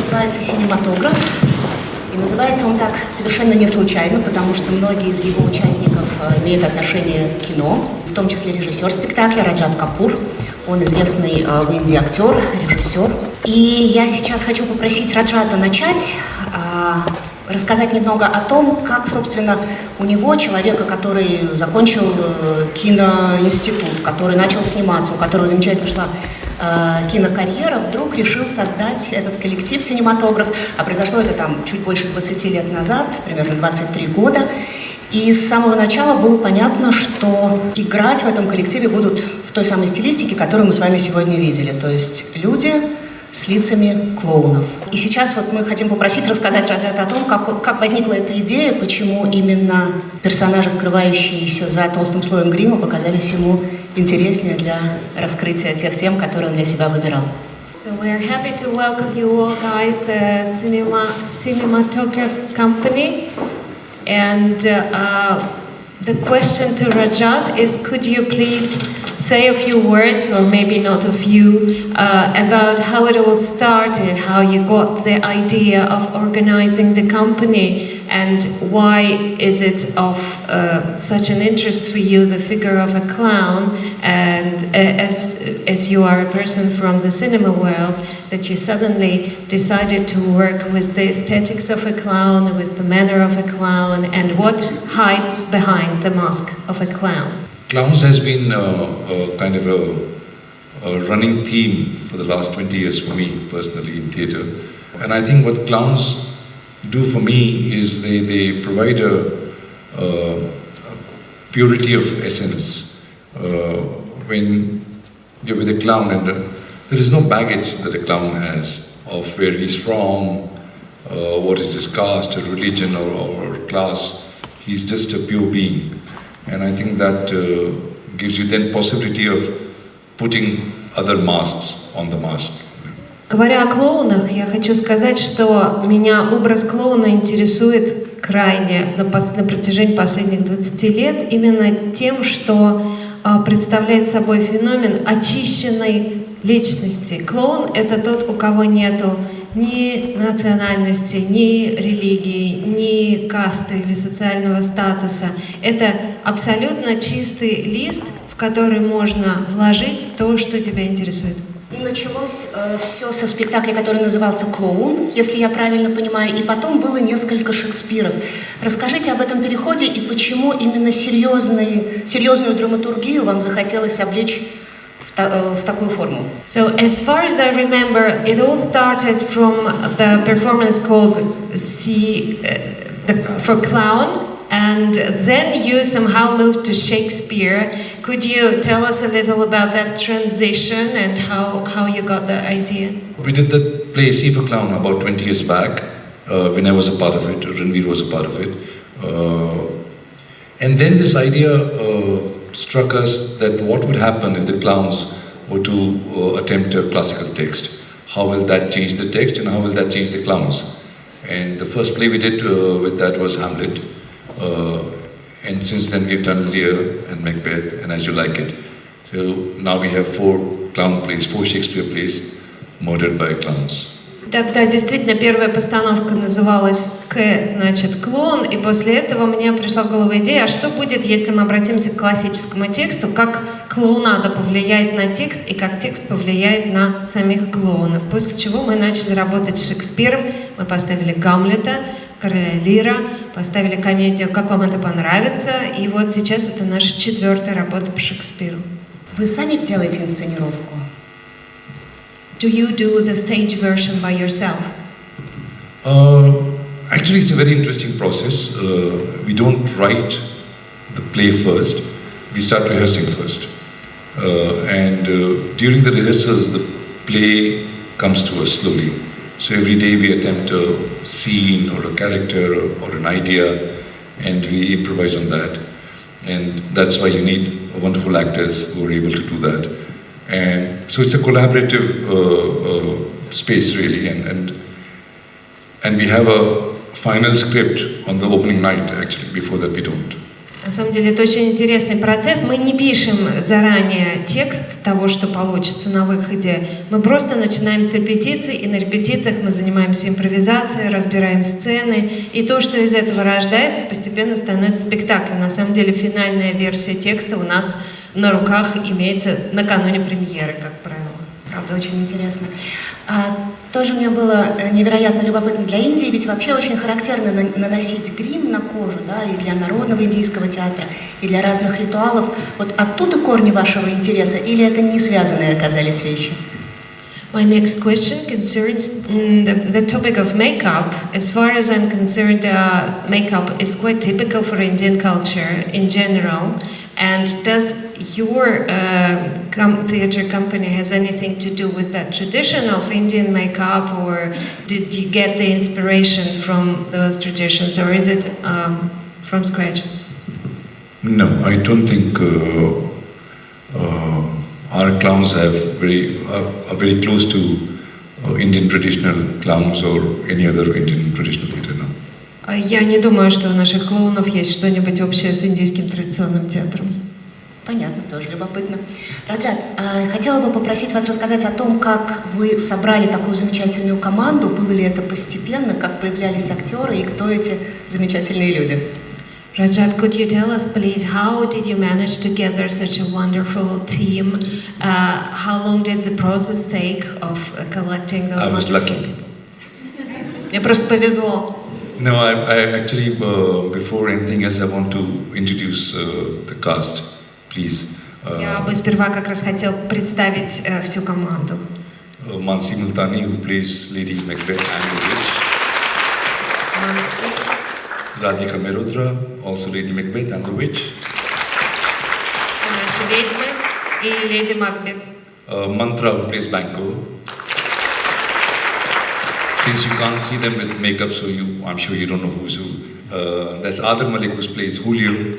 называется «Синематограф». И называется он так совершенно не случайно, потому что многие из его участников имеют отношение к кино, в том числе режиссер спектакля Раджата Капур. Он известный в Индии актер, режиссер. И я сейчас хочу попросить Раджата начать, рассказать немного о том, как, собственно, у него, человека, который закончил киноинститут, который начал сниматься, у которого замечательно шла кинокарьера, вдруг решил создать этот коллектив «Синематограф». А произошло это там чуть больше 20 лет назад, примерно 23 года. И с самого начала было понятно, что играть в этом коллективе будут в той самой стилистике, которую мы с вами сегодня видели. То есть люди с лицами клоунов. И сейчас вот мы хотим попросить рассказать Раджата о том, как возникла эта идея, почему именно персонажи, скрывающиеся за толстым слоем грима, показались ему интереснее для раскрытия тех тем, которые он для себя выбирал. So we are happy to welcome you all guys, the Cinematograph Company. And the question to Rajat is, could you please say a few words, or maybe not a few, about how it all started, how you got the idea of organizing the company, and why is it of such an interest for you, the figure of a clown, and as you are a person from the cinema world, that you suddenly decided to work with the aesthetics of a clown, with the manner of a clown, and what hides behind the mask of a clown? Clowns has been kind of a running theme for the last 20 years for me personally in theatre. And I think what clowns do for me is they provide a purity of essence. When you're with a clown, and there is no baggage that a clown has of where he's from, what is his caste or religion or class. He's just a pure being. And I think that gives you then possibility of putting other masks on the mask. Говоря о клоунах, я хочу сказать, что меня образ клоуна интересует крайне на протяжении последних 20 лет именно тем, что представляет собой феномен очищенной личности. Клоун — это тот, у кого нету ни национальности, ни религии, ни касты или социального статуса. Это абсолютно чистый лист, в который можно вложить то, что тебя интересует. Началось все со спектакля, который назывался «Клоун», если я правильно понимаю, и потом было несколько Шекспиров. Расскажите об этом переходе и почему именно серьезную драматургию вам захотелось облечь в такую форму. So, as far as I remember, it all started from the performance called for Clown, and then you somehow moved to Shakespeare. Could you tell us a little about that transition and how you got the idea? We did the play C for Clown about 20 years back, when I was a part of it, Ranveer was a part of it. And then this idea struck us that what would happen if the clowns were to attempt a classical text. How will that change the text and how will that change the clowns? And the first play we did with that was Hamlet. And since then we've done Lear and Macbeth and As You Like It. So now we have 4 clown plays, 4 Shakespeare plays murdered by clowns. Тогда действительно первая постановка называлась значит, «Клоун», и после этого мне пришла в голову идея, а что будет, если мы обратимся к классическому тексту, как клоунада повлияет на текст и как текст повлияет на самих клоунов. После чего мы начали работать с Шекспиром, мы поставили «Гамлета», «Короля Лира», поставили комедию «Как вам это понравится», и вот сейчас это наша 4-я работа по Шекспиру. Вы сами делаете инсценировку? Do you do the stage version by yourself? Actually, it's a very interesting process. We don't write the play first. We start rehearsing first. And during the rehearsals, the play comes to us slowly. So every day we attempt a scene or a character or an idea, and we improvise on that. And that's why you need wonderful actors who are able to do that. And so it's a collaborative space really, and we have a final script on the opening night actually. Before that we don't. На самом деле это очень интересный процесс. Мы не пишем заранее текст того, что получится на выходе. Мы просто начинаем с репетиций, и на репетициях мы занимаемся импровизацией, разбираем сцены. И то, что из этого рождается, постепенно становится спектаклем. На самом деле финальная версия текста у нас на руках имеется накануне премьеры, как правило. Правда, очень интересно. Тоже мне было невероятно любопытно для Индии, ведь вообще очень характерно наносить грим на кожу, да, и для народного индийского театра, и для разных ритуалов. Вот оттуда корни вашего интереса, или это не связанные оказались вещи? My next question concerns the topic of makeup. As far as I'm concerned, makeup is quite typical for Indian culture in general. And does your theatre company has anything to do with that tradition of Indian makeup, or did you get the inspiration from those traditions, or is it from scratch? No, I don't think our clowns are very close to Indian traditional clowns or any other Indian traditional theatre now. Я не думаю, что у наших клоунов есть что-нибудь общее с индийским традиционным театром. Понятно, тоже любопытно. Раджат, хотела бы попросить вас рассказать о том, как вы собрали такую замечательную команду, было ли это постепенно, как появлялись актеры и кто эти замечательные люди. Rajat, could you tell us, please, how did you manage to gather such a wonderful team? How long did the process take of collecting those? I was lucky. Мне просто повезло. No, I actually, before anything else, I want to introduce the cast, please. Я бы сперва как раз хотел представить всю команду. Mansi Multani, who plays Lady Macbeth and the Witch. Манси. Radhika Merudra, also Lady Macbeth and the Witch. Наши ведьмы и леди Макбет. Mantra, who plays Banco. Since you can't see them with makeup, so I'm sure you don't know who's who. There's Adar Malik, who plays Julio.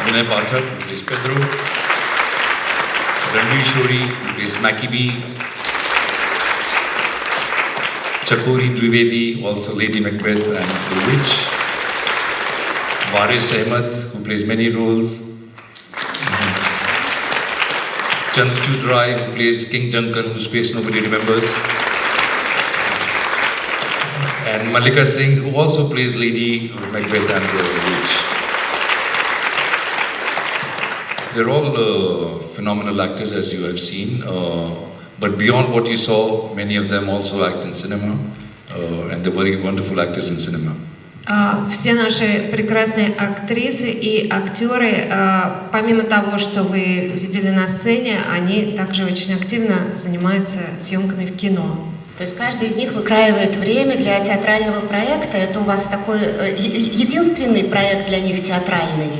Vinay Pathak, who plays Pedro. Ranveer Shori, who plays Mackie B. Chakori Dwivedi, also Lady Macbeth and the Witch. Waris Ahmed, who plays many roles. Chandrachud Rai, who plays King Duncan, whose face nobody remembers. And Malika Singh, who also plays Lady Macbeth and the Witch. They're all phenomenal actors, as you have seen. But beyond what you saw, many of them also act in cinema, and they're very wonderful actors in cinema. Все наши прекрасные актрисы и актеры, помимо того, что вы видели на сцене, они также очень активно занимаются съемками в кино. То есть каждый из них выкраивает время для театрального проекта. Это у вас такой единственный проект для них театральный?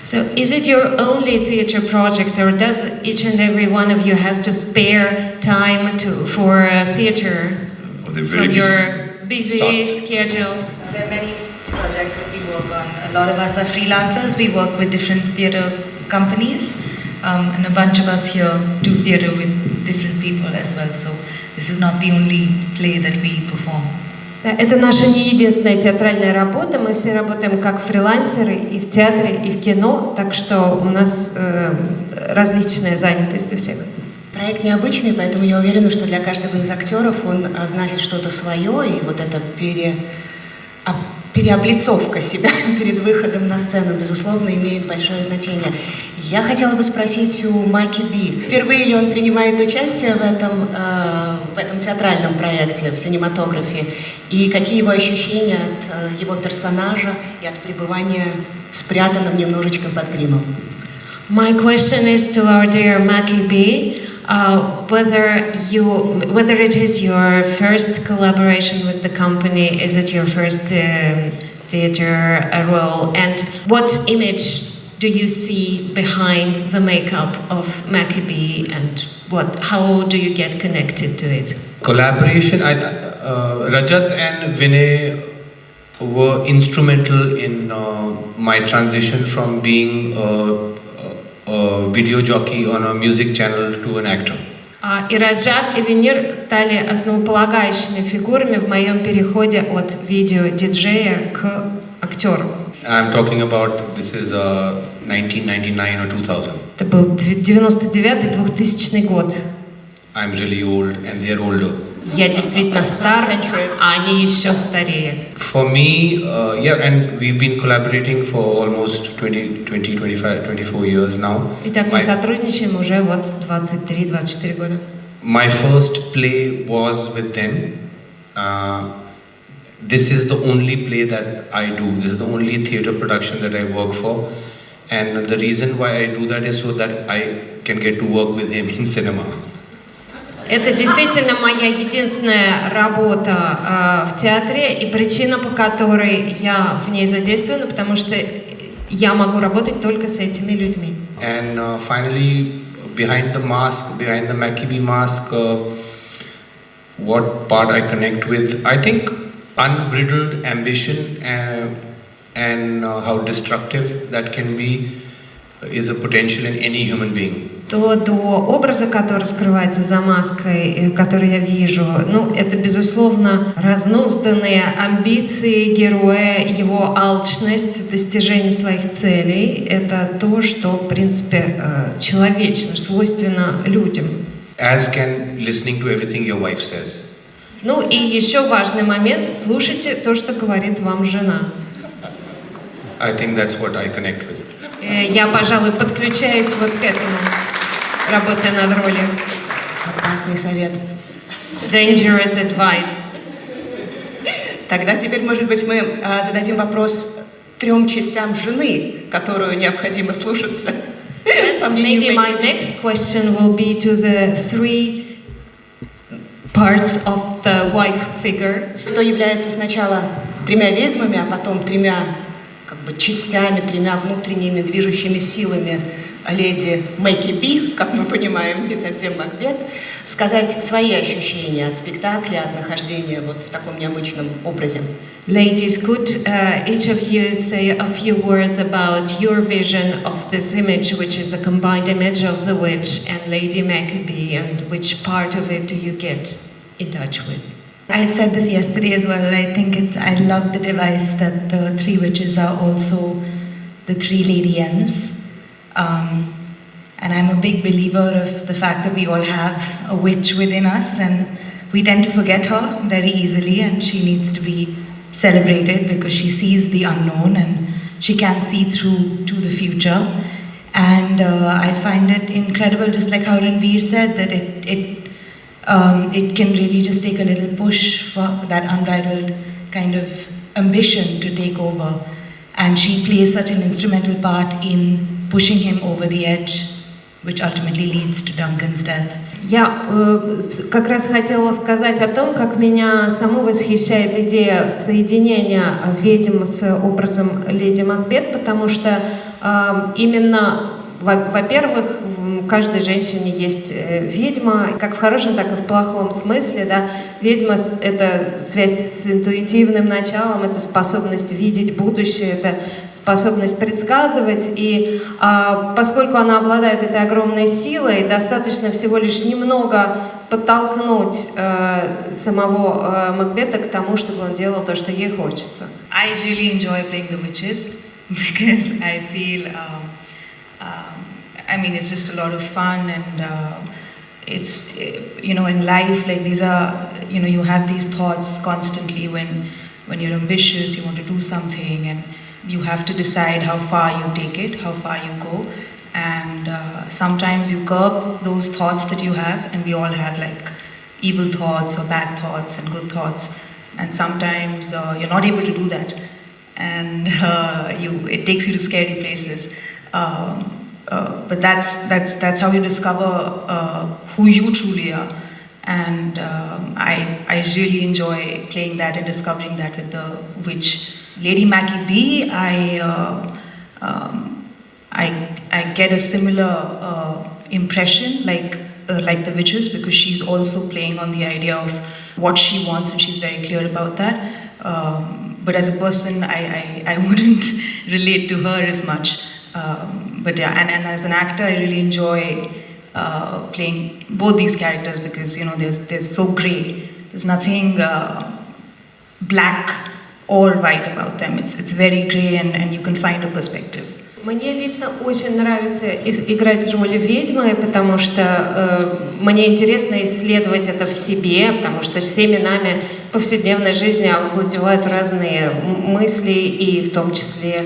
So, is it your only theater project, or does each and every one of you has to spare time for theater from your busy schedule? There are many projects that we work on. A lot of us are freelancers. We work with different theater companies, and a bunch of us here do theater with different people as well. So this is not the only play that we perform. Это наша не единственная театральная работа. Мы все работаем как фрилансеры и в театре, и в кино, так что у нас различная занятость у всех. Проект необычный, поэтому я уверена, что для каждого из актеров он значит что-то свое, и вот эта переоблицовка себя перед выходом на сцену, безусловно, имеет большое значение. Я хотела бы спросить у Маки Би, впервые ли он принимает участие в этом театральном проекте, в синематографе, и какие его ощущения от его персонажа и от пребывания спрятанным немножечко под гримом? My question is to our dear Maki B. Whether it is your first collaboration with the company, is it your first theater role, and what image do you see behind the makeup of Maki B, and how do you get connected to it? Collaboration, Rajat and Vinay were instrumental in my transition from being a video jockey on a music channel to an actor. И Раджат и Венир стали основополагающими фигурами в моем переходе от видеодиджея к актеру. I'm talking about this is 1999 or 2000. Это был 99-2000 год. I'm really old and they're older. Я действительно стар, а они еще старее. For me, yeah, and we've been collaborating for almost 24 years now. Итак, мы сотрудничаем уже вот 23-24 года. My first play was with them. This is the only play that I do. This is the only theatre production that I work for. And the reason why I do that is so that I can get to work with him in cinema. Это действительно моя единственная работа в театре, и причина, по которой я в ней задействована, потому что я могу работать только с этими людьми. And finally, behind the Mackie mask, what part I connect with? I think unbridled ambition and how destructive that can be is a potential in any human being. До образа, который скрывается за маской, который я вижу, это, безусловно, разнузданные амбиции героя, его алчность, достижение своих целей. Это то, что, в принципе, человечно, свойственно людям. As can listening to everything your wife says. И еще важный момент, слушайте то, что говорит вам жена. I think that's what I connect with. Я, пожалуй, подключаюсь вот к этому, работая над ролью. Опасный совет. Dangerous advice. Тогда теперь, может быть, мы зададим вопрос 3 частям жены, которую необходимо слушаться. Maybe my next question will be to the 3 parts of the wife figure. Кто является сначала 3 ведьмами, а потом 3 частями, 3 внутренними движущими силами леди Мэки Би, как мы понимаем, не совсем Макбет, сказать свои ощущения от спектакля, от нахождения вот в таком необычном образе. Ladies, could each of you say a few words about your vision of this image, which is a combined image of the witch and Lady Maccabee, and which part of it do you get in touch with? I had said this yesterday as well. I love the device that the 3 witches are also the 3 Lady M's. And I'm a big believer of the fact that we all have a witch within us, and we tend to forget her very easily, and she needs to be celebrated because she sees the unknown and she can see through to the future. And I find it incredible, just like how Ranveer said, that it can really just take a little push for that unbridled kind of ambition to take over. And she plays such an instrumental part in pushing him over the edge, which ultimately leads to Duncan's death. Я как раз хотела сказать о том, как меня саму восхищает идея соединения ведьм с образом леди Макбет, потому что именно, во-первых, в каждой женщине есть ведьма, как в хорошем, так и в плохом смысле, да. Ведьма — это связь с интуитивным началом, это способность видеть будущее, это способность предсказывать, и поскольку она обладает этой огромной силой, достаточно всего лишь немного подтолкнуть самого Макбета к тому, чтобы он делал то, что ей хочется. I really enjoy playing the witches because I feel it's just a lot of fun, and it's, in life, like these are, you have these thoughts constantly when you're ambitious, you want to do something, and you have to decide how far you take it, how far you go, and sometimes you curb those thoughts that you have, and we all have like evil thoughts or bad thoughts and good thoughts, and sometimes you're not able to do that, and it takes you to scary places. But that's how you discover who you truly are, and I really enjoy playing that and discovering that with the witch. Lady Maccabee, I get a similar impression like the witches, because she's also playing on the idea of what she wants, and she's very clear about that. But as a person, I wouldn't relate to her as much. But yeah, and as an actor, I really enjoy playing both these characters, because they're so grey. There's nothing black or write about them. It's very grey and you can find a perspective. Мне лично очень нравится играть роль ведьмы, потому что мне интересно исследовать это в себе, потому что всеми нами в повседневной жизни овладевают разные мысли, и в том числе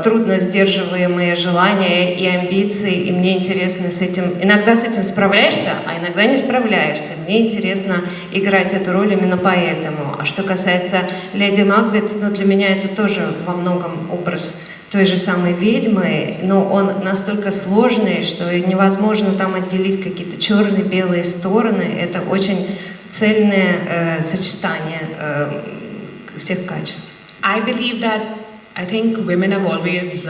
трудно сдерживаемые желания и амбиции, и мне интересно с этим, иногда с этим справляешься, а иногда не справляешься. Мне интересно играть эту роль именно поэтому. А что касается леди Макбет, ну, для меня это тоже во многом образ той же самой ведьмы, но он настолько сложный, что невозможно там отделить какие-то черные, белые стороны. Это очень цельное сочетание всех качеств. I believe that I think women have always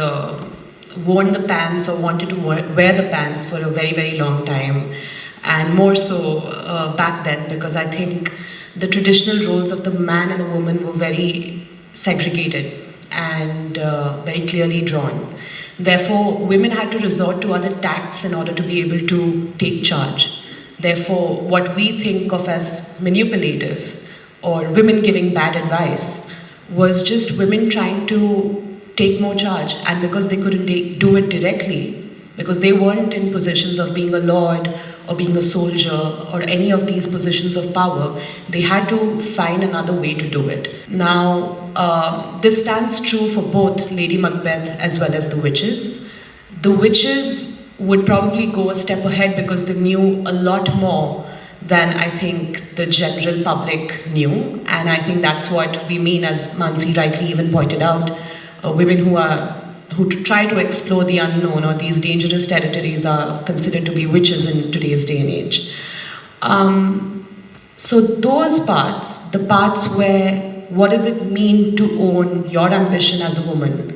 worn the pants or wanted to wear the pants for a very, very long time, and more so back then, because I think the traditional roles of the man and a woman were very segregated and very clearly drawn. Therefore, women had to resort to other tacts in order to be able to take charge. Therefore, what we think of as manipulative or women giving bad advice was just women trying to take more charge, and because they couldn't do it directly, because they weren't in positions of being a lord or being a soldier or any of these positions of power, they had to find another way to do it. Now, this stands true for both Lady Macbeth as well as the witches. The witches would probably go a step ahead because they knew a lot more than I think the general public knew, and I think that's what we mean, as Mansi rightly even pointed out, women who try to explore the unknown or these dangerous territories are considered to be witches in today's day and age. So those parts, the parts where what does it mean to own your ambition as a woman,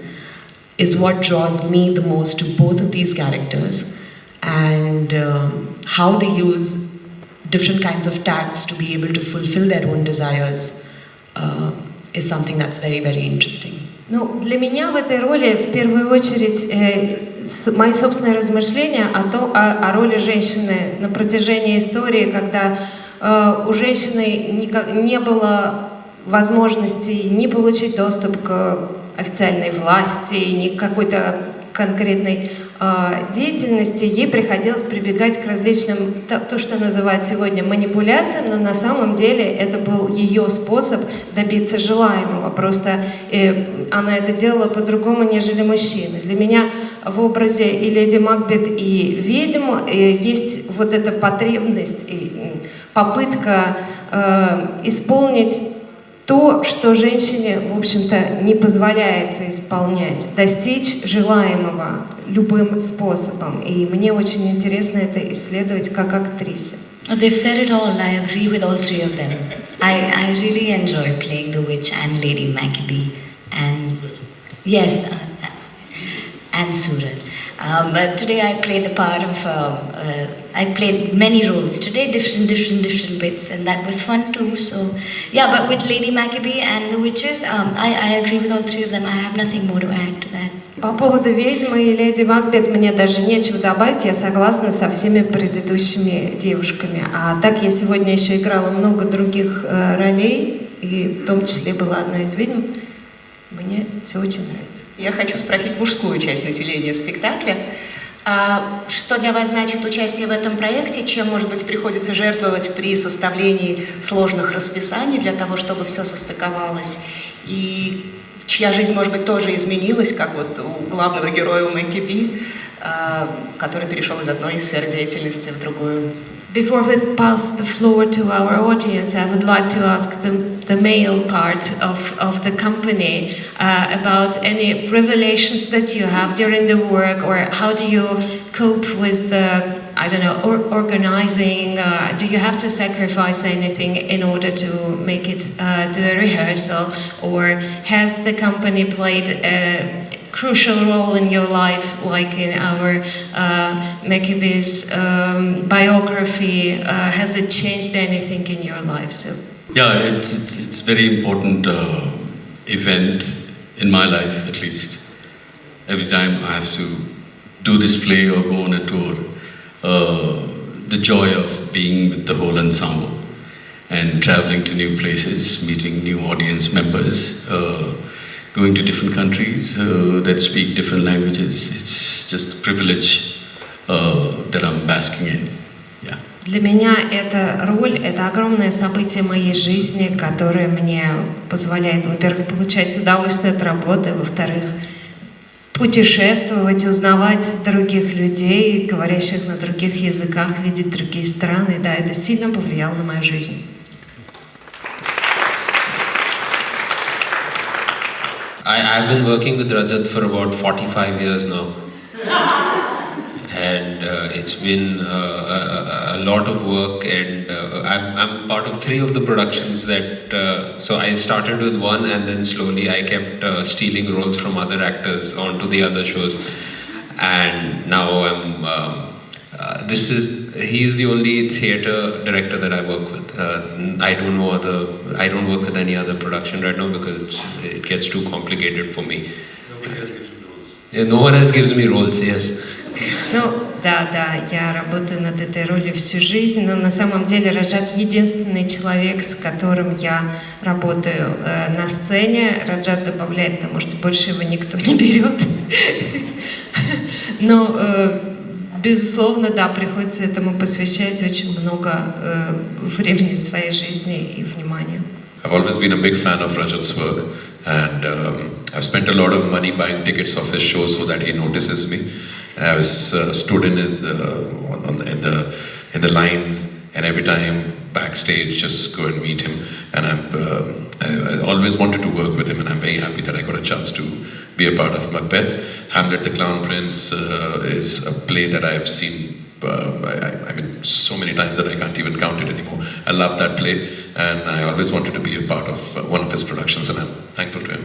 is what draws me the most to both of these characters, and how they use different kinds of tacts to be able to fulfill their own desires is something that's very, very interesting. Ну, для меня в этой роли в первую очередь мои собственные размышления о роли женщины на протяжении истории, когда у женщины не было возможности ни получить доступ к официальной власти, ни к какой-то конкретной деятельности, ей приходилось прибегать к различным, то, что называют сегодня манипуляциям, но на самом деле это был ее способ добиться желаемого. Просто она это делала по-другому, нежели мужчины. Для меня в образе и леди Макбет, и ведьм есть вот эта потребность и попытка исполнить то, что женщине, в общем-то, не позволяется исполнять, достичь желаемого любым способом. И мне очень интересно это исследовать как актрисе. They've said it all. I agree with all three of them. I really enjoy playing the witch and Lady Macbeth, and yes, and Surat. But today I played the part of, I played many roles today, different bits, and that was fun too. So yeah, but with Lady Macbeth and the witches, I agree with all three of them. I have nothing more to add to that. По поводу ведьмы и леди Макбет мне даже нечего добавить, я согласна со всеми предыдущими девушками. А так я сегодня еще играла много других ролей, и в том числе была одной из ведьм. Мне все очень нравится. Я хочу спросить мужскую часть населения спектакля. Что для вас значит участие в этом проекте? Чем, может быть, приходится жертвовать при составлении сложных расписаний для того, чтобы все состыковалось? И чья жизнь, может быть, тоже изменилась, как вот у главного героя, у Макбет, который перешел из одной сферы деятельности в другую? Before we pass the floor to our audience, I would like to ask the male part of the company about any revelations that you have during the work, or how do you cope with the, I don't know, organizing? Do you have to sacrifice anything in order to make it to a rehearsal, or has the company played a crucial role in your life, like in our Macbeth's biography? Has it changed anything in your life? So yeah, it's very important event in my life, at least. Every time I have to do this play or go on a tour, the joy of being with the whole ensemble, and traveling to new places, meeting new audience members, going to different countries that speak different languages. It's just a privilege that I'm basking in. Yeah. Для меня эта роль — это огромное событие моей жизни, которое мне позволяет, во-первых, получать удовольствие от работы, во-вторых, путешествовать, узнавать других людей, говорящих на других языках, видеть другие страны. Да, это сильно повлияло на мою жизнь. I've been working with Rajat for about 45 years now. And it's been a lot of work, and I'm part of 3 of the productions that, so I started with one, and then slowly I kept stealing roles from other actors onto the other shows. And now he's the only theatre director that I work with. I don't work with any other production right now because it gets too complicated for me. No one else gives me roles, yes. Ну, да, я работаю над этой ролью всю жизнь, но на самом деле Раджат единственный человек, с которым я работаю на сцене. Раджат добавляет, потому что больше его никто не берет. Но, безусловно, да, приходится этому посвящать очень много времени в своей жизни и внимания. I've always been a big fan of Rajat's work, and I've spent a lot of money buying tickets of his shows so that he notices me. I was stood in the lines, and every time backstage, just go and meet him. And I always wanted to work with him, and I'm very happy that I got a chance to be a part of Macbeth. Hamlet the Clown Prince is a play that I've seen, I mean, so many times that I can't even count it anymore. I love that play, and I always wanted to be a part of one of his productions, and I'm thankful to him.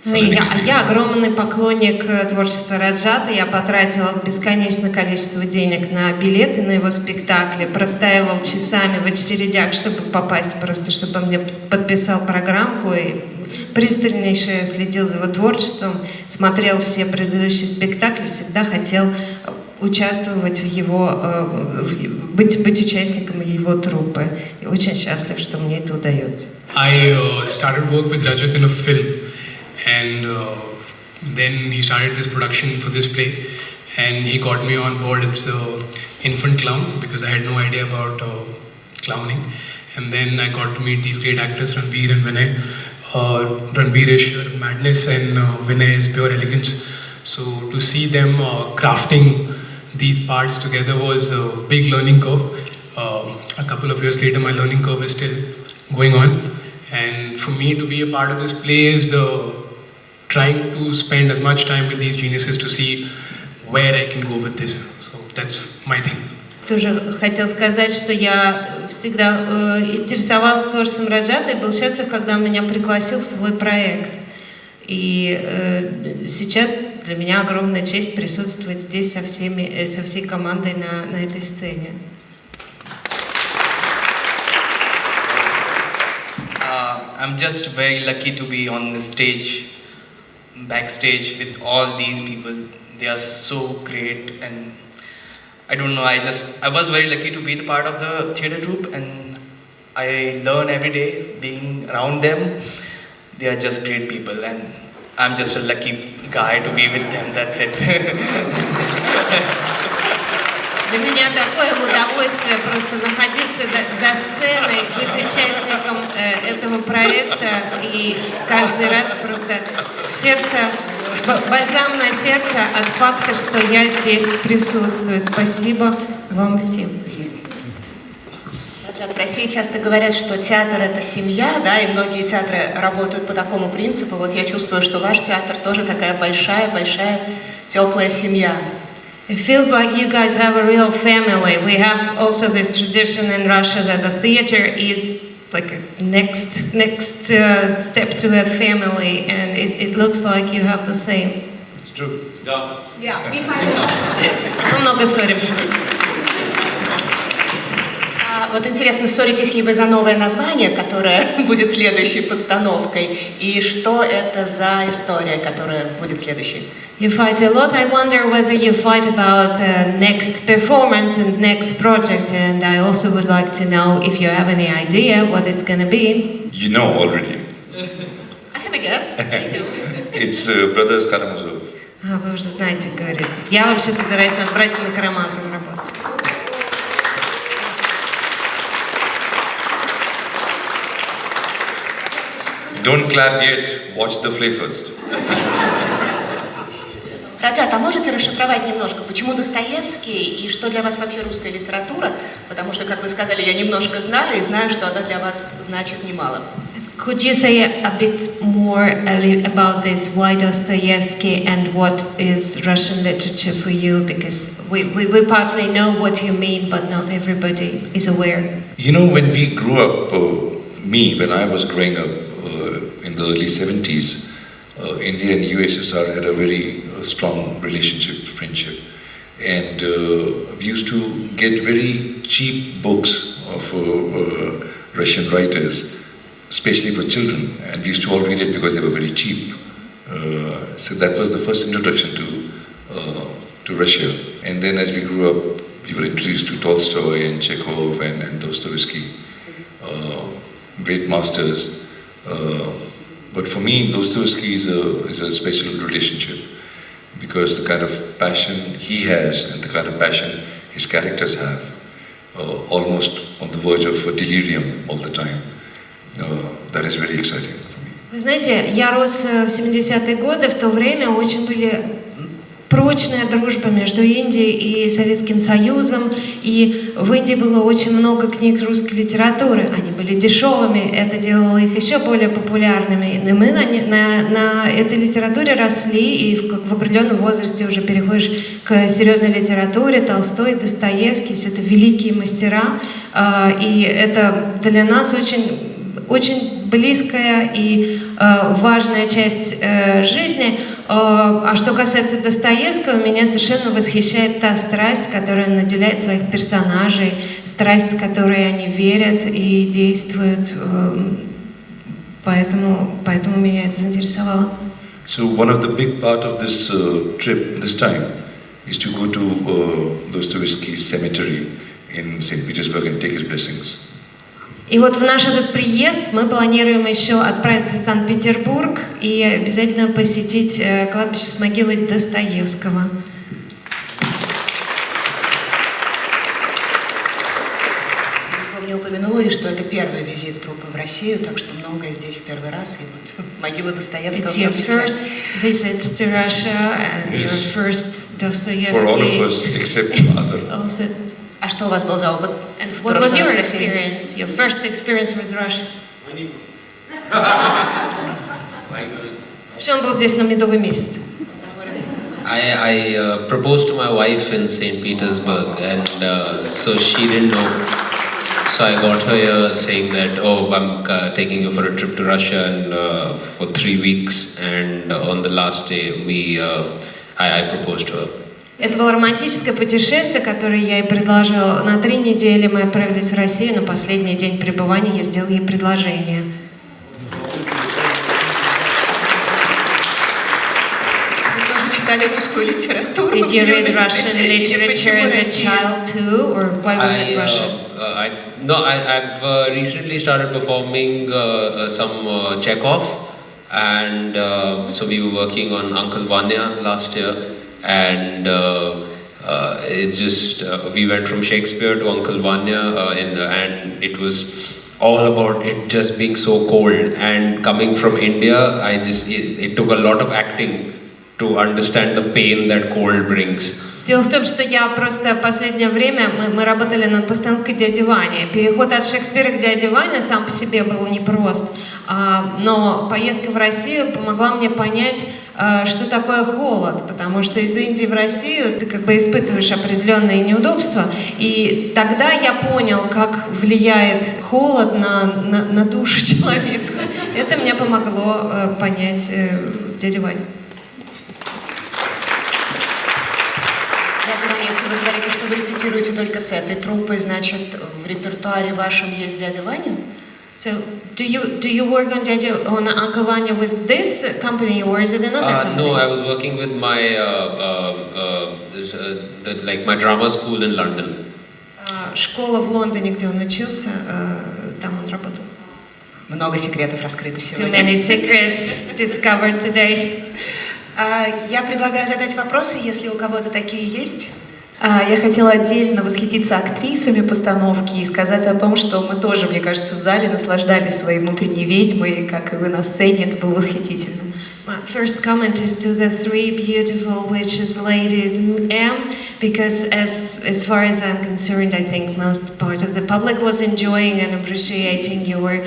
Я огромный поклонник творчества Раджата. Я потратила бесконечное количество денег на билеты на его спектакли, простаивал часами в очередях, чтобы попасть, просто чтобы он мне подписал программку, и пристальнейше следил за его творчеством, смотрел все предыдущие спектакли, всегда хотел участвовать в его, быть участником его труппы. И очень счастлив, что мне это удается. I started work with Rajat in a film. And then he started this production for this play, and he got me on board as an infant clown because I had no idea about clowning. And then I got to meet these great actors, Ranbir and Vinay. Ranbir is sheer madness and Vinay is pure elegance. So to see them crafting these parts together was a big learning curve. A couple of years later, my learning curve is still going on. And for me to be a part of this play is trying to spend as much time with these geniuses to see where I can go with this. So that's my thing. Тоже хотел сказать, что я всегда интересовался творчеством Раджата и был счастлив, когда он меня пригласил в свой проект. И сейчас для меня огромная честь присутствовать здесь со всей командой на этой сцене. I'm just very lucky to be on the stage, backstage with all these people. They are so great, and I don't know, I was very lucky to be the part of the theatre troupe, and I learn every day being around them. They are just great people, and I'm just a lucky guy to be with them, that's it. Для меня такое удовольствие просто находиться за сценой, быть участником этого проекта, и каждый раз просто бальзам на сердце от факта, что я здесь присутствую. Спасибо вам всем. В России часто говорят, что театр — это семья, да, и многие театры работают по такому принципу. Вот я чувствую, что ваш театр тоже такая большая, теплая семья. It feels like you guys have a real family. We have also this tradition in Russia that the theater is like a next step to a family, and it looks like you have the same. It's true. Yeah, we find it. Мы много ссоримся. Вот интересно, ссоритесь ли вы за новое название, которое будет следующей постановкой, и что это за история, которая будет следующей? You fight a lot. I wonder whether you fight about next performance and next project, and I also would like to know if you have any idea what it's going to be. You know already. I have a guess. It's Brothers Karamazov. Вы уже знаете, говорит. Я вообще собираюсь над братьями Карамазовым работать. Don't clap yet, watch the play first. Раджат, а можете расшифровать немножко, почему Достоевский и что для вас вообще русская литература? Потому что, как вы сказали, я немножко знаю и знаю, что она для вас значит немало. Could you say a bit more about this? Why Dostoevsky and what is Russian literature for you? Because we partly know what you mean, but not everybody is aware. You know, when we grew up, when I was growing up in the early 70s, India and USSR had a very strong relationship, friendship. And we used to get very cheap books of Russian writers, especially for children, and we used to all read it because they were very cheap. So that was the first introduction to Russia. And then as we grew up, we were introduced to Tolstoy and Chekhov and Dostoevsky, great masters. But for me, Dostoevsky is a special relationship because the kind of passion he has and the kind of passion his characters have, almost on the verge of delirium all the time. That is very exciting for me. Вы знаете, я рос в 70-е годы, в то время очень были прочная дружба между Индией и Советским Союзом, и в Индии было очень много книг русской литературы. Они были дешевыми, это делало их еще более популярными. И мы на этой литературе росли, и в определенном возрасте уже переходишь к серьезной литературе. Толстой, Достоевский, все это великие мастера, и это для нас очень близкая и важная часть жизни. А что касается Достоевского, меня совершенно восхищает та страсть, которая наделяет своих персонажей, страсть, с которой они верят и действуют. Поэтому меня это заинтересовало. So one of the big part of this trip this time is to go to Dostoevsky's cemetery in St. Petersburg and take his blessings. И вот в наш этот приезд мы планируем еще отправиться в Санкт-Петербург и обязательно посетить кладбище с могилой Достоевского. Вы мне упомянули, что это первый визит труппы в Россию, так что многое здесь в первый раз. И вот могила Достоевского. It's your first visit to Russia and your first Dostoevsky. For all of us, except other. Also. А что у вас был за опыт? And what was your experience? Your first experience with Russia? Вообще он был здесь на медовый месяц. I proposed to my wife in St. Petersburg, and so she didn't know. So I got her here saying that, oh, I'm taking you for a trip to Russia and for 3 weeks, and on the last day I proposed to her. Это было романтическое путешествие, которое я ей предложила. На 3 недели мы отправились в Россию, на последний день пребывания я сделала ей предложение. Вы тоже читали русскую литературу? Did you read Russian literature as a child too, or why was it Russia? I've recently started performing some Chekhov, and so we were working on Uncle Vanya last year. And it's just we went from Shakespeare to Uncle Vanya, and it was all about it just being so cold. And coming from India, it took a lot of acting to understand the pain that cold brings. Дело в том, что я просто в последнее время мы работали над постановкой «Дяди Вани». Переход от Шекспира к «Дяде Ване» сам по себе был непрост, но поездка в Россию помогла мне понять, что такое холод, потому что из Индии в Россию ты как бы испытываешь определенные неудобства, и тогда я понял, как влияет холод на душу человека. Это мне помогло понять «Дядю Ваню». Дядя Ваня, если вы говорите, что вы репетируете только с этой труппой, значит, в репертуаре вашем есть дядя Ваня? So, do you work on Uncle Vanya with this company or is it another company? No, I was working with my my drama school in London. Школа в Лондоне, где он учился, там он работал. Много секретов раскрыто Too сегодня. many secrets discovered today. Я предлагаю задать вопросы, если у кого-то такие есть. Я хотела отдельно восхититься актрисами постановки и сказать о том, что мы тоже, мне кажется, в зале наслаждались своей внутренней ведьмой, как и вы на сцене, это было восхитительно. My first comment is to the three beautiful witches ladies, because as far as I'm concerned, I think most part of the public was enjoying and appreciating your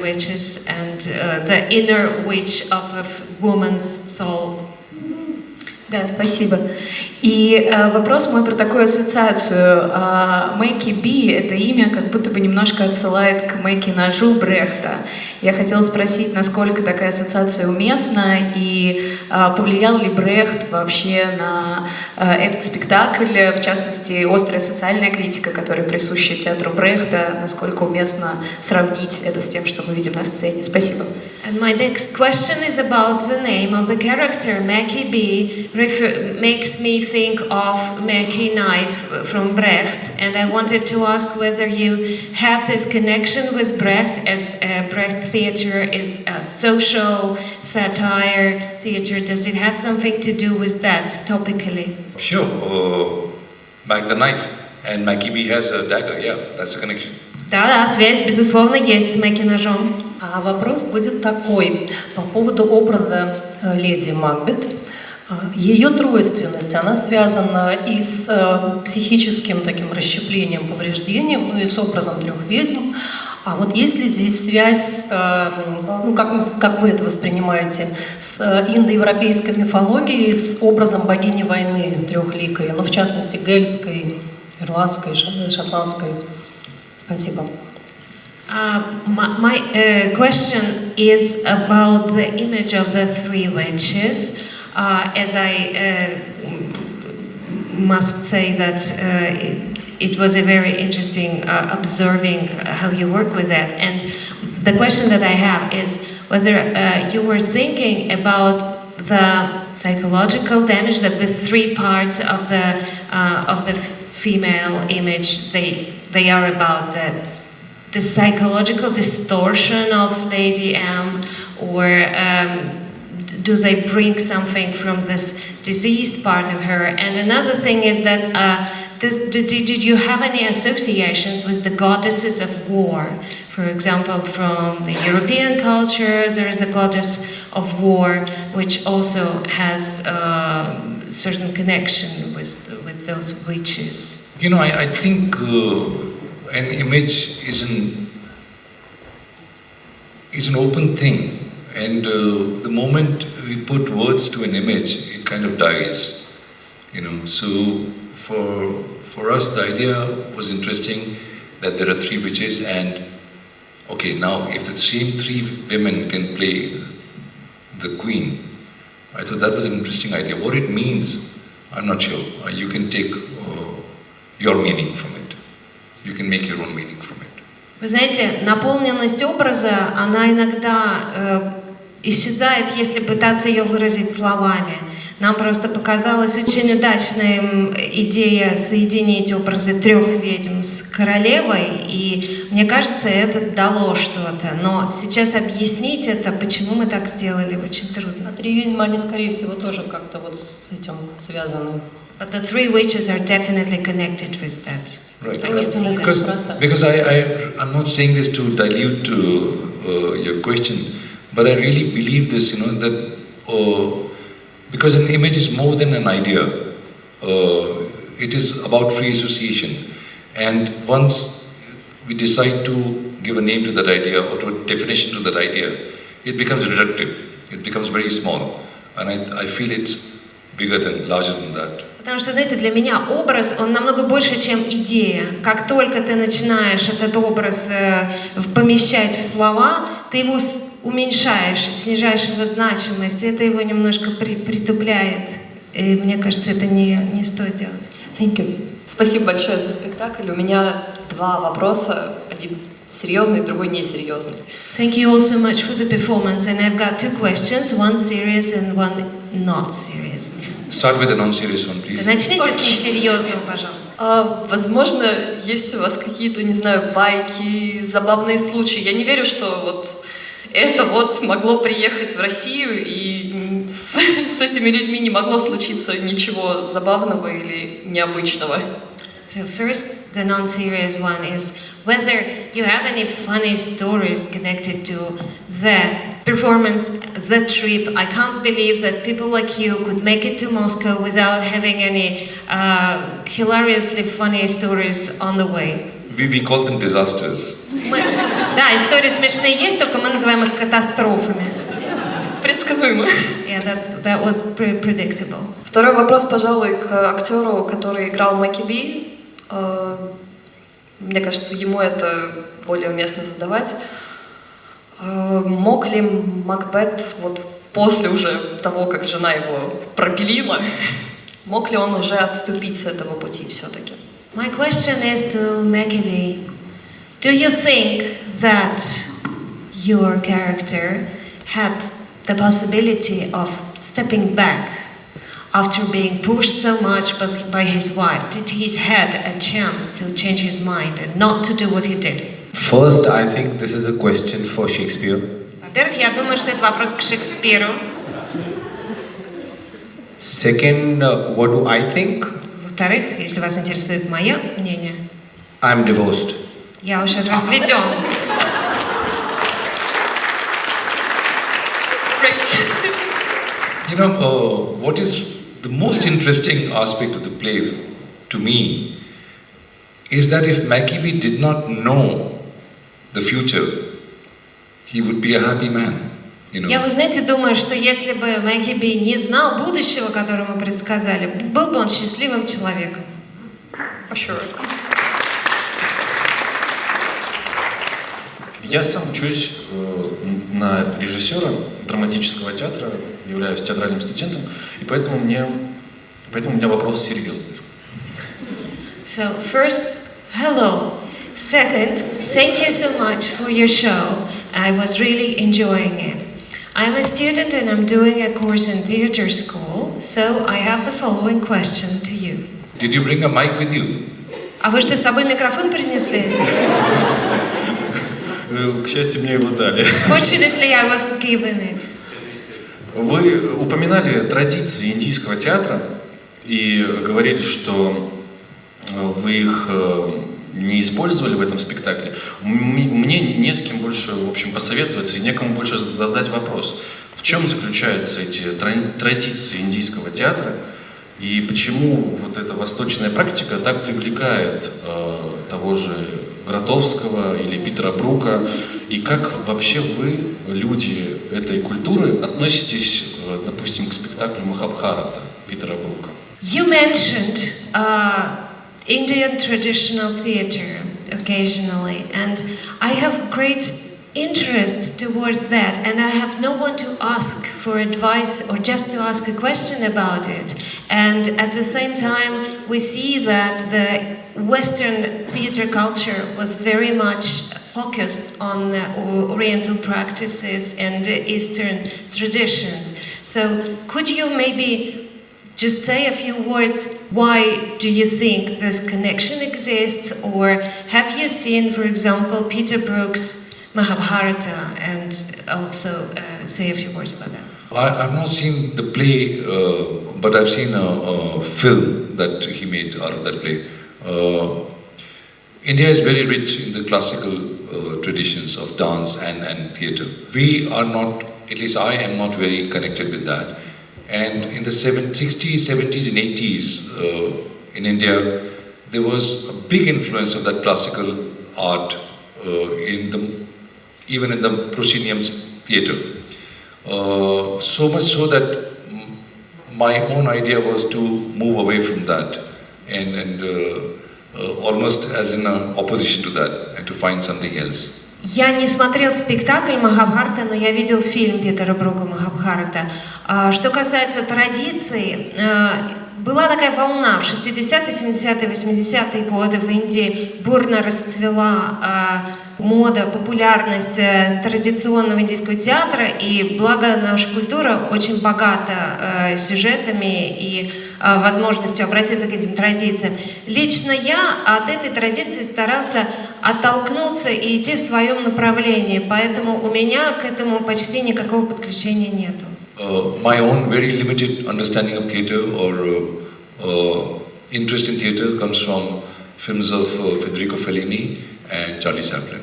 witches and the inner witch of a woman's soul. Да, спасибо. И вопрос мой про такую ассоциацию. Мэки Би — это имя как будто бы немножко отсылает к Мэки Ножу Брехта. Я хотела спросить, насколько такая ассоциация уместна и повлиял ли Брехт вообще на этот спектакль, в частности, острая социальная критика, которая присуща театру Брехта, насколько уместно сравнить это с тем, что мы видим на сцене. Спасибо. And my next question is about the name of the character. Mackie B makes me think of Mackie Knife from Brecht, and I wanted to ask whether you have this connection with Brecht, as Brecht theater is a social satire theater. Does it have something to do with that topically? Sure. Back the knife, and Mackie B has a dagger. Yeah, that's the connection. Да, связь, безусловно, есть с Mackie Ножом. А вопрос будет такой, по поводу образа леди Макбет. Ее тройственность, она связана и с психическим таким расщеплением, повреждением, и с образом трех ведьм. А вот есть ли здесь связь, как вы это воспринимаете, с индоевропейской мифологией, с образом богини войны трехликой, в частности, гельской, ирландской, шотландской? Спасибо. My question is about the image of the three witches. As I must say that it was a very interesting observing how you work with that. And the question that I have is whether you were thinking about the psychological damage that the three parts of the female image they are about, the psychological distortion of Lady M, or do they bring something from this diseased part of her? And another thing is that did you have any associations with the goddesses of war? For example, from the European culture, there is the goddess of war, which also has a certain connection with those witches. You know, I think an image is an open thing, and the moment we put words to an image, it kind of dies. You know, so for us, the idea was interesting that there are three witches, and okay, now if the same three women can play the queen, I thought that was an interesting idea. What it means, I'm not sure. You can take your meaning from it. You can make your own meaning from it. Вы знаете, наполненность образа, она иногда исчезает, если пытаться ее выразить словами. Нам просто показалась очень удачная идея соединить образы трех ведьм с королевой, и мне кажется, это дало что-то. Но сейчас объяснить это, почему мы так сделали, очень трудно. А три ведьмы, они, скорее всего, тоже как-то вот с этим связаны. But the three witches are definitely connected with that. Right. Because I'm not saying this to dilute your question, but I really believe this, you know, that because an image is more than an idea. It is about free association. And once we decide to give a name to that idea or to a definition to that idea, it becomes reductive. It becomes very small. And I feel it's larger than that. Потому что, знаете, для меня образ, он намного больше, чем идея. Как только ты начинаешь этот образ помещать в слова, ты его уменьшаешь, снижаешь его значимость, это его немножко притупляет. И мне кажется, это не стоит делать. Thank you. Спасибо большое за спектакль. У меня два вопроса. Один серьезный, другой несерьезный. Thank you all so much for the performance, and I've got two questions, one serious and one not serious. Start with the non-serious one, please. Начните с несерьезного, пожалуйста. Возможно, есть у вас какие-то, не знаю, байки, забавные случаи. Я не верю, что вот это вот могло приехать в Россию, и с этими людьми не могло случиться ничего забавного или необычного. So first, the non-serious one is whether you have any funny stories connected to the performance, the trip. I can't believe that people like you could make it to Moscow without having any hilariously funny stories on the way. We call them disasters. Да, истории смешные есть, только мы называем их катастрофами. Предсказуемо. Yeah, that was predictable. Второй вопрос, пожалуй, к актеру, который играл Макбет. Мне кажется, ему это более уместно задавать. Мог ли Макбет вот после уже того, как жена его пропилила, мог ли он уже отступить с этого пути все-таки? My question is to Macbeth. Do you think that your character had the possibility of stepping back after being pushed so much by his wife? Did he had a chance to change his mind and not to do what he did? First, I think this is a question for Shakespeare. Во-первых, я думаю, что это вопрос к Шекспиру. Second, what do I think? Во-вторых, если вас интересует мое мнение, I'm divorced. я уже разведен. You know, what is the most interesting aspect of the play to me is that if Macbeth did not know the future, he would be a happy man. You know? Я, вы знаете, думаю, что если бы Макбет не знал будущего, которое мы предсказали, был бы он счастливым человеком. For sure. Я сам учусь на режиссера драматического театра, являюсь театральным студентом, и поэтому у меня вопрос серьезный. So first, hello. Second, thank you so much for your show. I was really enjoying it. I'm a student and I'm doing a course in theater school, so I have the following question to you. Did you bring a mic with you? А вы что, с собой микрофон принесли? К счастью, мне его дали. Fortunately, I wasn't given it. Вы упоминали традиции индийского театра и говорили, что вы их не использовали в этом спектакле. Мне не с кем больше, в общем, посоветоваться и некому больше задать вопрос. В чем заключаются эти традиции индийского театра и почему вот эта восточная практика так привлекает того же Гротовского или Питера Брука, и как вообще вы, люди этой культуры, относитесь, допустим, к спектаклю Махабхарата Питера Брука? You mentioned Indian traditional theater occasionally, and I have great interest towards that, and I have no one to ask for advice or just to ask a question about it. And at the same time, we see that the Western theater culture was very much focused on Oriental practices and Eastern traditions. So could you maybe just say a few words, why do you think this connection exists, or have you seen, for example, Peter Brook's Mahabharata, and also say a few words about that? I've not seen the play, but I've seen a film that he made out of that play. India is very rich in the classical traditions of dance and theatre. We are not, at least I am not very connected with that. And in the 60s, 70s and 80s in India, there was a big influence of that classical art even in the proscenium theatre. So much so that my own idea was to move away from that and almost as in opposition to that and to find something else. Я не смотрел спектакль Махабхарата, но я видел фильм Питера Брука «Махабхарата». Что касается традиций, была такая волна в 60-е, 70-е, 80-е годы в Индии, бурно расцвела мода, популярность традиционного индийского театра, и благо наша культура очень богата сюжетами и возможностью обратиться к этим традициям. Лично я от этой традиции старался оттолкнуться и идти в своем направлении, поэтому у меня к этому почти никакого подключения нету. My own very limited understanding of theatre or interest in theatre comes from films of Federico Fellini and Charlie Chaplin.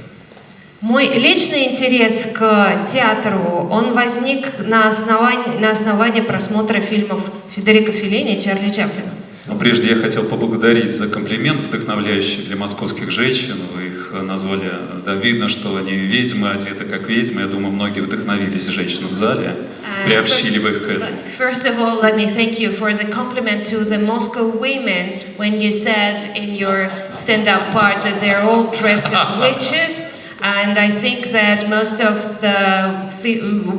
Мой личный интерес к театру, он возник на основании просмотра фильмов Федерико Феллини и Чарли Чаплина. Но прежде я хотел поблагодарить за комплимент, вдохновляющий для московских женщин. Вы их назвали, да, видно, что они ведьмы, одеты как ведьмы. Я думаю, многие вдохновились женщины в зале, приобщили бы их к этому. First of all, let me thank you for the compliment to the Moscow women when you said in your stand-up part that they're all dressed as witches. And I think that most of the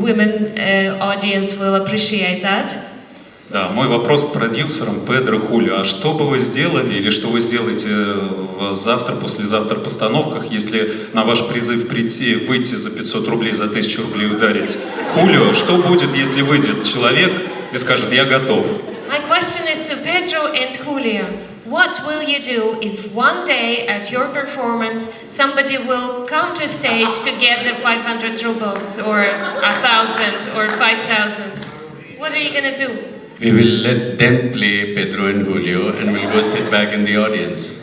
women audience will appreciate that. Да, мой вопрос к продюсерам Педро Хулио. А что бы вы сделали или что вы сделаете завтра, послезавтра постановках, если на ваш призыв выйти за 500 рублей, за 1000 рублей ударить Хулио? Что будет, если выйдет человек и скажет «я готов»? My question is to Pedro and Julio. What will you do if one day at your performance somebody will come to stage to get the 500 rubles or 1,000 or 5,000? What are you going to do? We will let them play Pedro and Julio and we'll go sit back in the audience.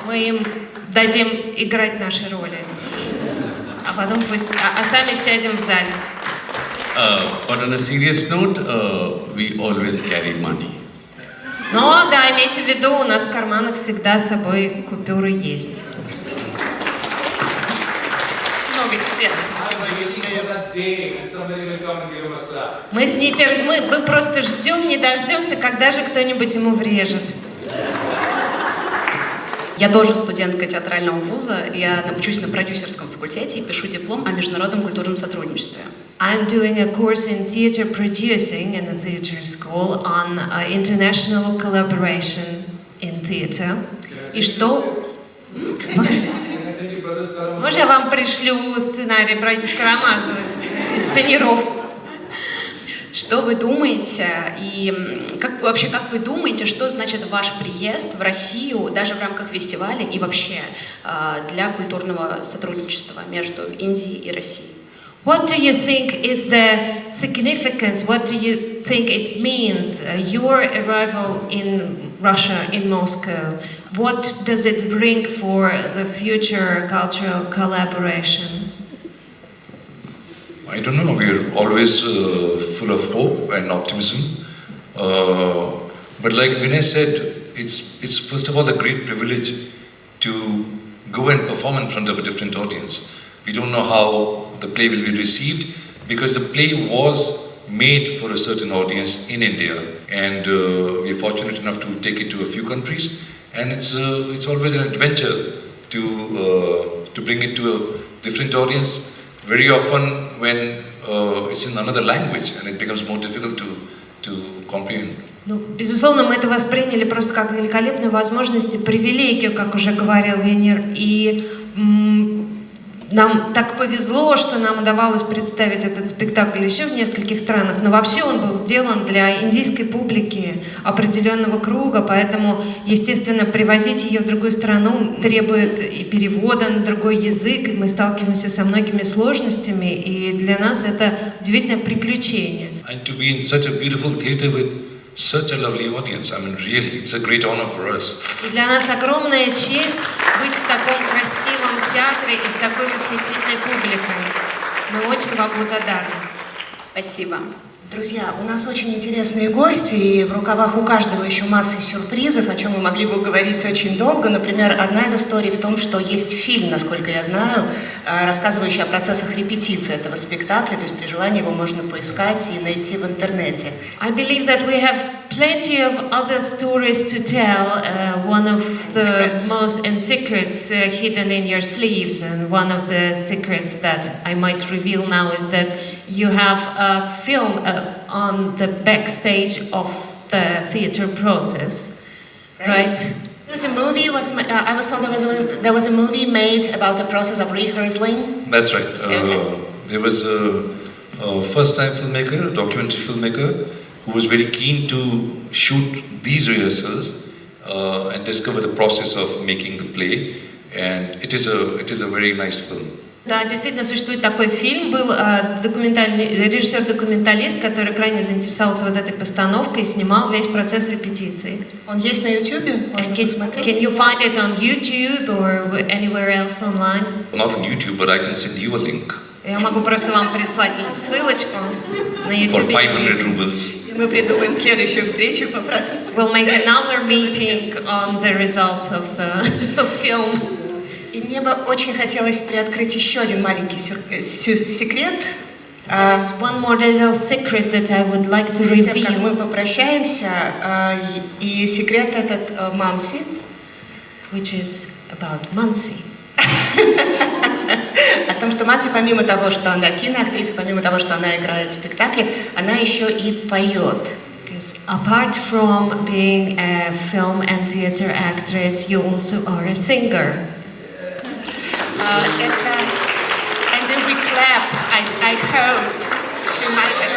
Мы им дадим играть наши роли, а потом сами сядем в зале. But on a serious note, we always carry money. Но да, имейте в виду, у нас в карманах всегда с собой купюры есть. Много секретов на сегодня. Мы просто ждем, не дождемся, когда же кто-нибудь ему врежет. Я тоже студентка театрального вуза. Я учусь на продюсерском факультете и пишу диплом о международном культурном сотрудничестве. I'm doing a course in theater producing in a theater school on international collaboration in theater. И что? Может, я вам пришлю сценарий братьев Карамазовых, сценировку? Что вы думаете и как вы думаете, что значит ваш приезд в Россию, даже в рамках фестиваля и вообще для культурного сотрудничества между Индией и Россией? What do you think is the significance? What do you think it means, your arrival in Russia, in Moscow? What does it bring for the future cultural collaboration? I don't know, we're always full of hope and optimism. But like Vinay said, it's first of all a great privilege to go and perform in front of a different audience. We don't know how the play will be received because the play was made for a certain audience in India, and we're fortunate enough to take it to a few countries, and it's always an adventure to bring it to a different audience. Very often when it's in another language and it becomes more difficult to comprehend. Ну, безусловно, мы это восприняли просто как великолепную возможность и привилегию, как уже говорил Венер, и нам так повезло, что нам удавалось представить этот спектакль еще в нескольких странах, но вообще он был сделан для индийской публики определенного круга, поэтому, естественно, привозить ее в другую страну требует и перевода на другой язык, и мы сталкиваемся со многими сложностями, и для нас это удивительное приключение. And to be in such a beautiful theater with such a lovely audience, I mean, really, it's a great honor for us. И для нас огромная честь быть в таком красивом театре и с такой восхитительной публикой. Мы очень вам благодарны. Спасибо. Друзья, у нас очень интересные гости, и в рукавах у каждого еще масса сюрпризов, о чем мы могли бы говорить очень долго. Например, одна из историй в том, что есть фильм, насколько я знаю, рассказывающий о процессах репетиции этого спектакля, то есть при желании его можно поискать и найти в интернете. I believe that we have plenty of other stories to tell. One of the most secrets hidden in your sleeves, and one of the secrets that I might reveal now is that you have a film on the backstage of the theater process, right? There's a movie. I was told there was a movie made about the process of rehearsing. That's right. There was a first-time filmmaker, a documentary filmmaker, who was very keen to shoot these rehearsals and discover the process of making the play. And it is a very nice film. Да, действительно существует такой фильм. Был режиссер-документалист, который крайне заинтересовался вот этой постановкой и снимал весь процесс репетиции. Он есть на YouTube? Можно посмотреть? Can you find it on YouTube or anywhere else online? Not on YouTube, but I can send you a link. Я могу просто вам прислать ссылочку на YouTube. For 500 rubles. Мы придумаем следующую встречу, попросим. We'll make another meeting on the results of the film. И мне бы очень хотелось приоткрыть еще один маленький секрет. There's one more little secret that I would like to Перед тем, как reveal. мы попрощаемся, и секрет этот Манси, which is about Манси. О том, что Манси, помимо того, что она киноактриса, помимо того, что она играет в спектакле, она еще и поет. Because apart from being a film and theater actress, you also are a singer. And then we clap. I hope she might have.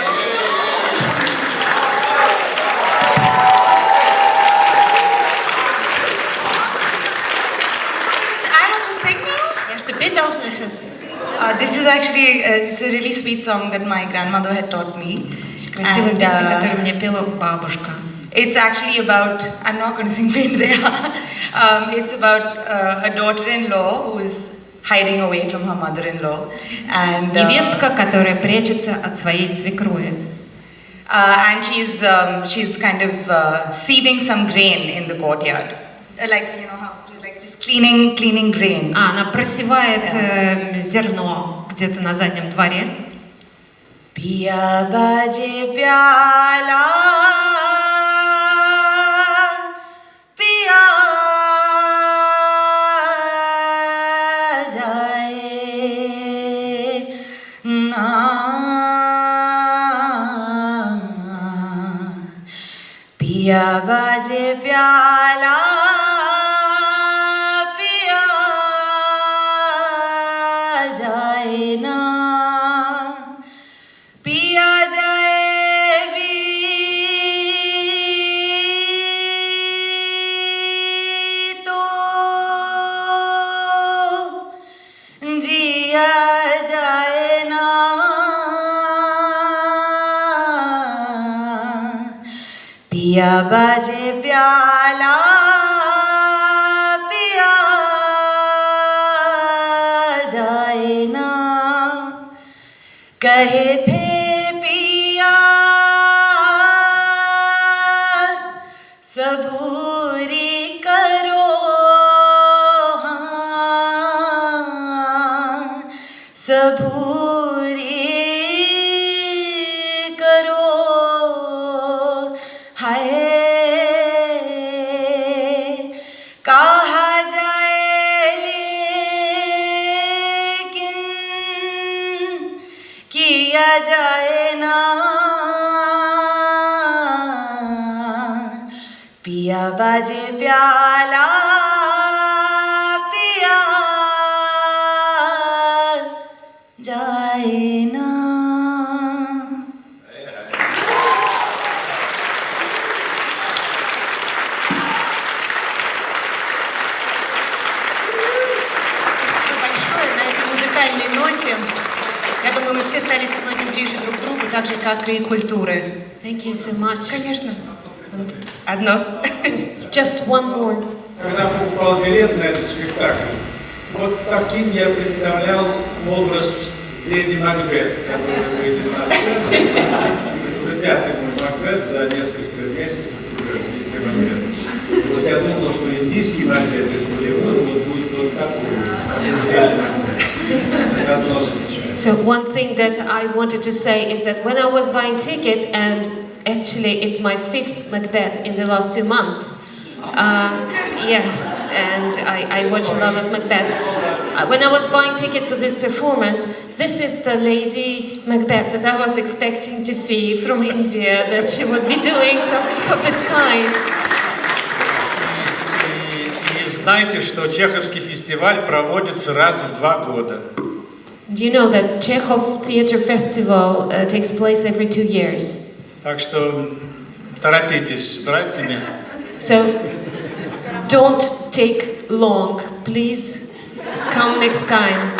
I have to sing now? Что петь должна сейчас? This is actually it's a really sweet song that my grandmother had taught me. Красивая песня, которую мне пела бабушка. It's actually about, I'm not going to sing Pain there. It's about a daughter-in-law who's hiding away from her mother-in-law. And Невестка, которая прячется от своей свекрови. And she's kind of sieving some grain in the courtyard. Like, you know, how, like just cleaning grain. Она просевает зерно где-то на заднем дворе. Piya baje pyala, piya jaye na, piya baje pyala, piya jaye na. पिया जाएगी तो जिया जाए ना, पिया बाजे प्याला, पिया जाए ना, कहे थे सबूरी करो, हाँ सबूरी करो, हाय कहा जाए लेकिन किया जाए ना, पिया बाजे प्याला, पिया जाए ना. Спасибо большое на этой музыкальной ноте. Я думаю, мы все стали сегодня ближе друг к другу, так же, как и культуры. Thank you so much. Конечно. Одно. Just one more. Когда покупал билет на этот спектакль, вот таким я представлял образ леди Макбет, которая выйдет на сцену. Уже пятый мой Макбет за несколько месяцев уже везде Макбет. Вот я думал, что индийский Макбет из Голливуда вот будет вот такой, зрителей Макбет. Это одно замечание. So one thing that I wanted to say is that when I was buying ticket and actually it's my 5th Macbeth in the last 2 months. Yes, and I watch a lot of Macbeth. When I was buying ticket for this performance, this is the lady Macbeth that I was expecting to see from India, that she would be doing something of this kind. И знаете, что Чеховский фестиваль проводится раз в 2 года. Do you know that Chekhov Theatre Festival takes place every 2 years? Так что торопитесь, братьями. So don't take long, please come next time.